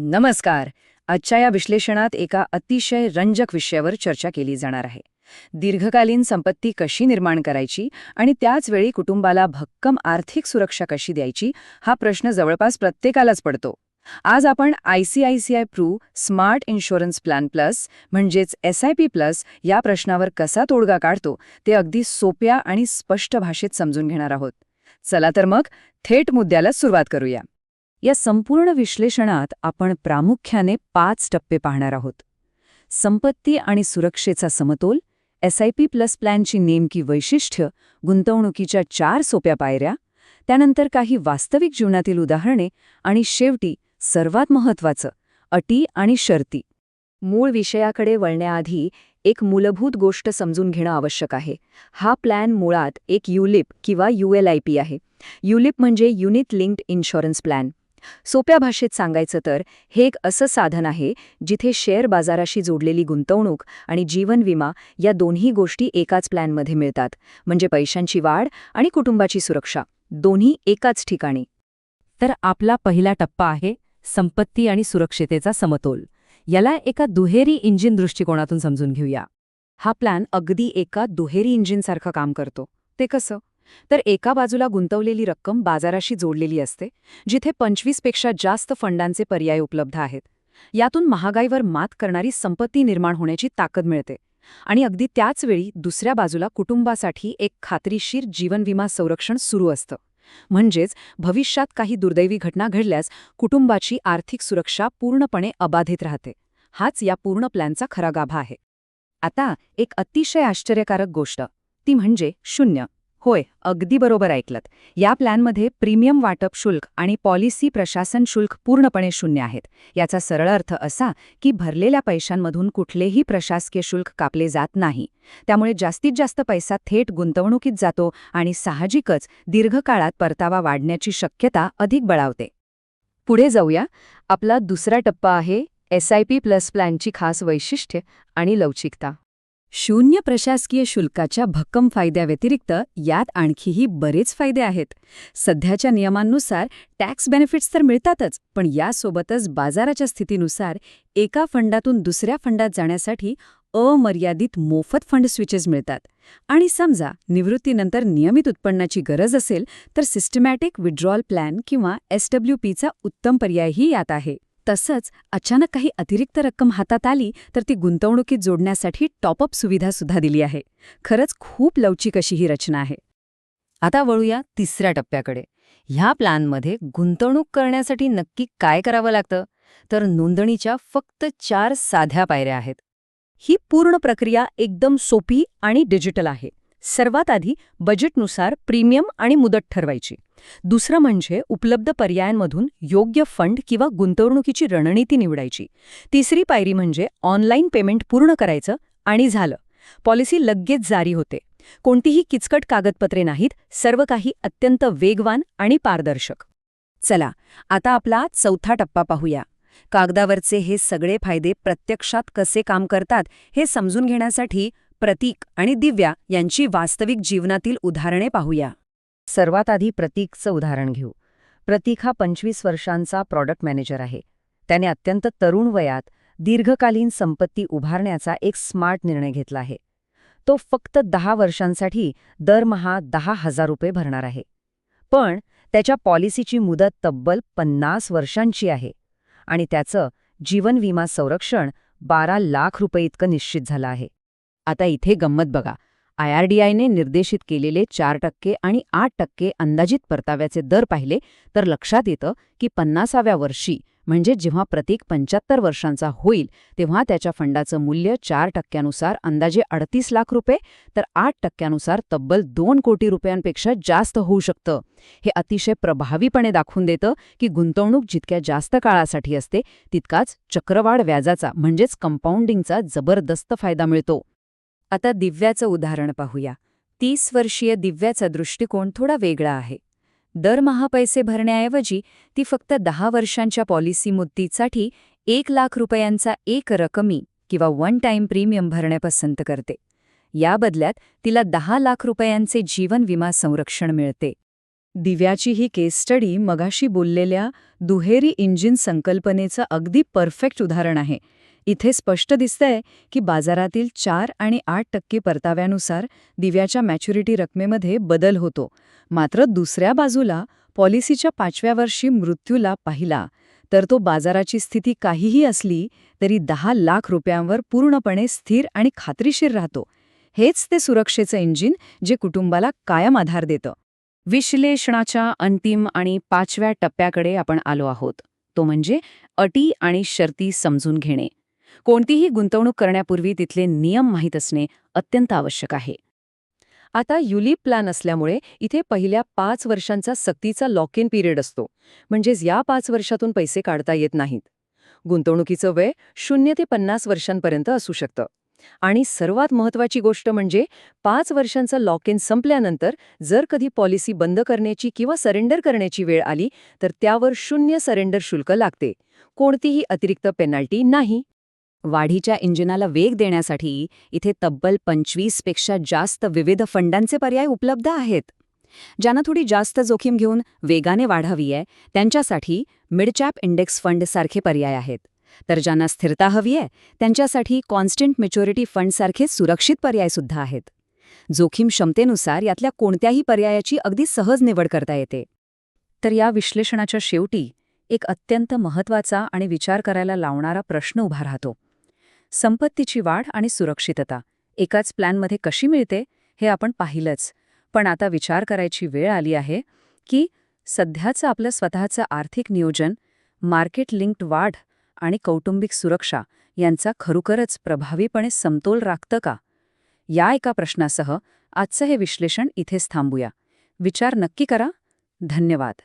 नमस्कार. आजच्या या विश्लेषणात एका अतिशय रंजक विषयावर चर्चा केली जाणार आहे. दीर्घकालीन संपत्ती कशी निर्माण करायची आणि त्याच वेळी कुटुंबाला भक्कम आर्थिक सुरक्षा कशी द्यायची, हा प्रश्न जवळपास प्रत्येकालाच पडतो. आज आपण ICICI Pru smart insurance plan plus म्हणजेच SIP प्लस या प्रश्नावर कसा तोडगा काढतो ते अगदी सोप्या आणि स्पष्ट भाषेत समजून घेणार आहोत. चला तर मग थेट मुद्द्याला सुरुवात करूया. या संपूर्ण विश्लेषणात आपण प्रामुख्याने 5 टप्पे पाहणार आहोत. संपत्ती आणि सुरक्षेचा समतोल, SIP प्लस प्लॅनची नेमकी वैशिष्ट्य, गुंतवणुकीच्या 4 सोप्या पायऱ्या, त्यानंतर काही वास्तविक जीवनातील उदाहरणे आणि शेवटी सर्वात महत्त्वाचं, अटी आणि शर्ती. मूळ विषयाकडे वळण्याआधी एक मूलभूत गोष्ट समजून घेणं आवश्यक आहे. हा प्लॅन मुळात एक ULIP किंवा ULIP आहे. ULIP म्हणजे युनिट लिंक्ड इन्शुरन्स प्लॅन. सोप्या भाषेत सांगायचं तर हे एक असं साधन आहे जिथे शेअर बाजाराशी जोडलेली गुंतवणूक आणि जीवन विमा या दोन्ही गोष्टी एकाच प्लॅनमध्ये मिळतात. म्हणजे पैशांची वाढ आणि कुटुंबाची सुरक्षा दोन्ही एकाच ठिकाणी. तर आपला पहिला टप्पा आहे संपत्ती आणि सुरक्षितेचा समतोल. याला एका दुहेरी इंजिन दृष्टिकोनातून समजून घेऊया. हा प्लॅन अगदी एका दुहेरी इंजिनसारखं काम करतो. ते कसं? तर एका बाजूला गुंतवलेली रक्कम बाजाराशी जोडलेली असते, जिथे 25 पेक्षा जास्त फंडांचे पर्याय उपलब्ध आहेत. यातून महागाईवर मात करणारी संपत्ती निर्माण होण्याची ताकद मिळते. आणि अगदी त्याच वेळी दुसऱ्या बाजूला कुटुंबासाठी एक खात्रीशीर जीवन विमा संरक्षण सुरू असतं. म्हणजेच भविष्यात काही दुर्दैवी घटना घडल्यास कुटुंबाची आर्थिक सुरक्षा पूर्णपणे अबाधित राहते. हाच या पूर्ण प्लॅनचा खरा गाभा आहे. आता एक अतिशय आश्चर्यकारक गोष्ट, ती म्हणजे 0. होय, अगदी बरोबर ऐकलत. या प्लॅनमध्ये प्रीमियम वाटप शुल्क आणि पॉलिसी प्रशासन शुल्क पूर्णपणे 0 आहेत. याचा सरळ अर्थ असा की भरलेल्या पैशांमधून कुठलेही प्रशासकीय शुल्क कापले जात नाही. त्यामुळे जास्तीत जास्त पैसा थेट गुंतवणुकीत जातो आणि साहजिकच दीर्घकाळात परतावा वाढण्याची शक्यता अधिक बळावते. पुढे जाऊया. आपला दुसरा टप्पा आहे SIP प्लस प्लॅनची खास वैशिष्ट्ये आणि लवचिकता. 0 प्रशासकीय शुल्काच्या भक्कम फायद्याव्यतिरिक्त यात आणखीही बरेच फायदे आहेत. सध्याच्या नियमांनुसार टॅक्स बेनिफिट्स तर मिळतातच, पण यासोबतच बाजाराच्या स्थितीनुसार एका फंडातून दुसऱ्या फंडात जाण्यासाठी अमर्यादित मोफत फंड स्विचेस मिळतात. आणि समजा निवृत्तीनंतर नियमित उत्पन्नाची गरज असेल तर सिस्टमॅटिक विड्रॉल प्लॅन किंवा SWPचा उत्तम पर्यायही यात आहे. तसंच अचानक काही अतिरिक्त रक्कम हातात आली तर ती गुंतवणुकीत जोडण्यासाठी टॉपअप सुविधासुद्धा दिली आहे. खरंच खूप लवचिक अशी ही रचना आहे. आता वळूया तिसऱ्या टप्प्याकडे. ह्या प्लॅनमध्ये गुंतवणूक करण्यासाठी नक्की काय करावं लागतं? तर नोंदणीच्या फक्त 4 साध्या पायऱ्या आहेत. ही पूर्ण प्रक्रिया एकदम सोपी आणि डिजिटल आहे. सर्वात आधी बजेटनुसार प्रीमियम आणि मुदत ठरवायची. दुसरं म्हणजे उपलब्ध पर्यायांमधून योग्य फंड किंवा गुंतवणुकीची रणनीती निवडायची. तिसरी पायरी म्हणजे ऑनलाईन पेमेंट पूर्ण करायचं आणि झालं. पॉलिसी लगेच जारी होते. कोणतीही किचकट कागदपत्रे नाहीत, सर्व काही अत्यंत वेगवान आणि पारदर्शक. चला, आता आपला चौथा टप्पा पाहूया. कागदावरचे हे सगळे फायदे प्रत्यक्षात कसे काम करतात हे समजून घेण्यासाठी प्रतीक आणि दिव्या यांची वास्तविक जीवनातील उदाहरणे पाहूया. सर्वात आधी प्रतीकचं उदाहरण घेऊ. प्रतीक हा 25 वर्षांचा प्रॉडक्ट मॅनेजर आहे. त्याने अत्यंत तरुण वयात दीर्घकालीन संपत्ती उभारण्याचा एक स्मार्ट निर्णय घेतला आहे. तो फक्त 10 वर्षांसाठी दरमहा 10,000 रुपये भरणार आहे. पण त्याच्या पॉलिसीची मुदत तब्बल 50 वर्षांची आहे आणि त्याचं जीवन विमा संरक्षण 12 लाख रुपये इतकं निश्चित झालं आहे. आता इथे गंमत बघा. IRDAIने निर्देशित केलेले 4% आणि 8% अंदाजित परताव्याचे दर पाहिले तर लक्षात येतं की 50व्या वर्षी म्हणजे जेव्हा प्रतीक 75 वर्षांचा होईल तेव्हा त्याच्या फंडाचं मूल्य 4%नुसार अंदाजे 38 लाख रुपये तर 8%नुसार तब्बल 2 कोटी रुपयांपेक्षा जास्त होऊ शकतं. हे अतिशय प्रभावीपणे दाखवून देतं की गुंतवणूक जितक्या जास्त काळासाठी असते तितकाच चक्रवाढ व्याजाचा म्हणजेच कंपाऊंडिंगचा जबरदस्त फायदा मिळतो. आता दिव्याचं उदाहरण पाहूया. 30 वर्षीय दिव्याचा दृष्टिकोन थोडा वेगळा आहे. दरमहा पैसे भरण्याऐवजी ती फक्त 10 वर्षांच्या पॉलिसी मुदतीसाठी 1 लाख रुपयांचा एक रकमी किंवा वन टाइम प्रीमियम भरणे पसंत करते. या बदल्यात तिला 10 लाख रुपयांचे जीवन विमा संरक्षण मिळते. दिव्याची ही केस स्टडी मगाशी बोललेल्या दुहेरी इंजिन संकल्पनेचं अगदी परफेक्ट उदाहरण आहे. इथे स्पष्ट दिसतंय की बाजारातील 4 आणि 8% परताव्यानुसार दिव्याच्या मॅच्युरिटी रकमेमध्ये बदल होतो. मात्र दुसऱ्या बाजूला पॉलिसीच्या 5व्या वर्षी मृत्यूला पाहिला तर तो बाजाराची स्थिती काहीही असली तरी 10 लाख रुपयांवर पूर्णपणे स्थिर आणि खात्रीशीर राहतो. हेच ते सुरक्षेचं इंजिन जे कुटुंबाला कायम आधार देतं. विश्लेषणाच्या अंतिम आणि 5व्या टप्प्याकडे आपण आलो आहोत. तो म्हणजे अटी आणि शर्ती समजून घेणे. कोणतीही गुंतवणूक करण्यापूर्वी तिथले नियम माहीत असणे अत्यंत आवश्यक आहे. आता युलिप प्लॅन असल्यामुळे इथे पहिल्या 5 वर्षांचा सक्तीचा लॉक इन पिरियड असतो. म्हणजेच या 5 वर्षातून पैसे काढता येत नाहीत. गुंतवणुकीचं वय 0 ते 50 वर्षांपर्यंत असू शकतं. आणि सर्वात महत्त्वाची गोष्ट म्हणजे 5 वर्षांचा लॉक इन संपल्यानंतर जर कधी पॉलिसी बंद करण्याची किंवा सरेंडर करण्याची वेळ आली तर त्यावर 0 सरेंडर शुल्क लागते. कोणतीही अतिरिक्त पेनल्टी नाही. वाढीच्या इंजिनाला वेग देण्यासाठी इथे तब्बल 25 पेक्षा जास्त विविध फंडांचे पर्याय उपलब्ध आहेत. ज्यांना थोडी जास्त जोखीम घेऊन वेगाने वाढ हवी आहे त्यांच्यासाठी मिडकॅप इंडेक्स फंड सारखे पर्याय आहेत. तर ज्यांना स्थिरता हवी आहे त्यांच्यासाठी कॉन्स्टंट मॅच्युरिटी फंड सारखे सुरक्षित पर्याय सुद्धा आहेत. जोखीम क्षमतेनुसार यातल्या कोणत्याही पर्यायाची अगदी सहज निवड करता येते. तर या विश्लेषणाच्या शेवटी एक अत्यंत महत्त्वाचा आणि विचार करायला लावणारा प्रश्न उभा राहतो. संपत्तीची वाढ आणि सुरक्षितता एकाच प्लॅनमध्ये कशी मिळते हे आपण पाहिलंच. पण आता विचार करायची वेळ आली आहे की सध्याचं आपलं स्वतःचं आर्थिक नियोजन, मार्केट लिंक्ड वाढ आणि कौटुंबिक सुरक्षा यांचा खरोखरच प्रभावीपणे समतोल राखतं का? या एका प्रश्नासह आजचं हे विश्लेषण इथेच थांबूया. विचार नक्की करा. धन्यवाद.